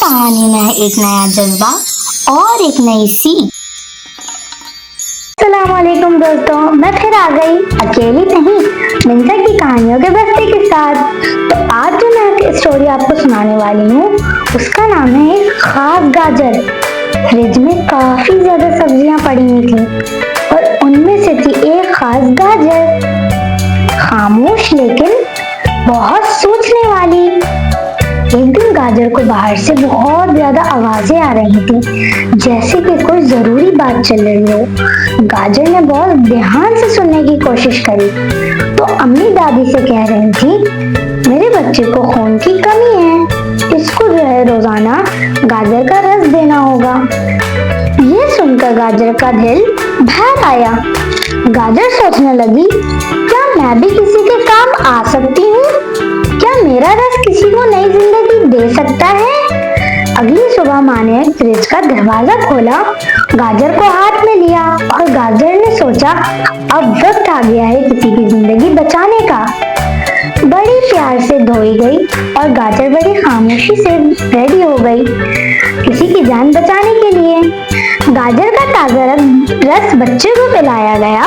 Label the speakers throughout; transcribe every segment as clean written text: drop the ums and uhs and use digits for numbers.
Speaker 1: कहानी में है एक नया जज्बा और एक नई सीख।
Speaker 2: अस्सलामुअलैकुम दोस्तों, मैं फिर आ गई, अकेली नहीं, मिंता की कहानियों के बस्ते के साथ। तो आज जो मैं स्टोरी आपको सुनाने वाली हूँ उसका नाम है एक खास गाजर। फ्रिज में काफी ज्यादा सब्जियां पड़ी हुई थी और उनमें से थी एक खास गाजर, खामोश लेकिन बहुत सोचने वाली। एक दिन गाजर को बाहर से बहुत ज्यादा आवाजें आ रही थी, जैसे कि कोई जरूरी बात चल रही हो। गाजर ने बहुत ध्यान से सुनने की कोशिश करी तो अम्मी दादी से कह रही थी, मेरे बच्चे को खून की कमी है, इसको जो है रोजाना गाजर का रस देना होगा। ये सुनकर गाजर का दिल भर आया। गाजर सोचने लगी, क्या मैं भी किसी के काम आ सकती हूँ? क्या मेरा रस किसी को नई जिंदगी दे सकता है? अगली सुबह माँ ने फ्रिज का दरवाजा खोला, गाजर को हाथ में लिया और गाजर ने सोचा अब वक्त आ गया है किसी की जिंदगी बचाने का। बड़ी प्यार से धोई गई और गाजर बड़ी खामोशी से रेडी हो गई किसी की जान बचाने के लिए। गाजर का ताजा रस बच्चे को पिलाया गया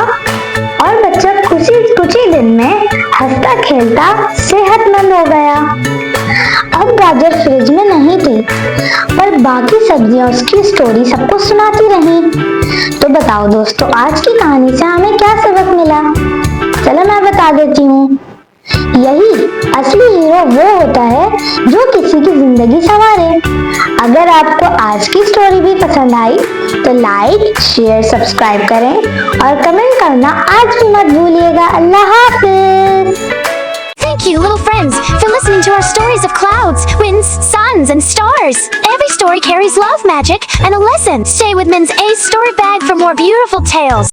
Speaker 2: और बच्चा कुछ ही दिन में हंसता खेलता सेहतमंद हो गया। अब गाजर फ्रिज में नहीं थी, पर बाकी सब्जियां उसकी स्टोरी सबको सुनाती रही। तो बताओ दोस्तों, आज की कहानी से हमें क्या सबक मिला? चलो मैं बता देती हूँ। यही असली हीरो वो होता है जो किसी की जिंदगी संवारे। अगर आपको आज की स्टोरी भी पसंद आई तो लाइक, शेयर, सब्सक्राइब करें और कमेंट करना आज भी मत भूलिएगा। अल्लाह हाफिज।
Speaker 3: Thank you, little friends, for listening to our stories of clouds, winds, suns, and stars. Every story carries love, magic, and a lesson. Stay with Min's Ace Story Bag for more beautiful tales.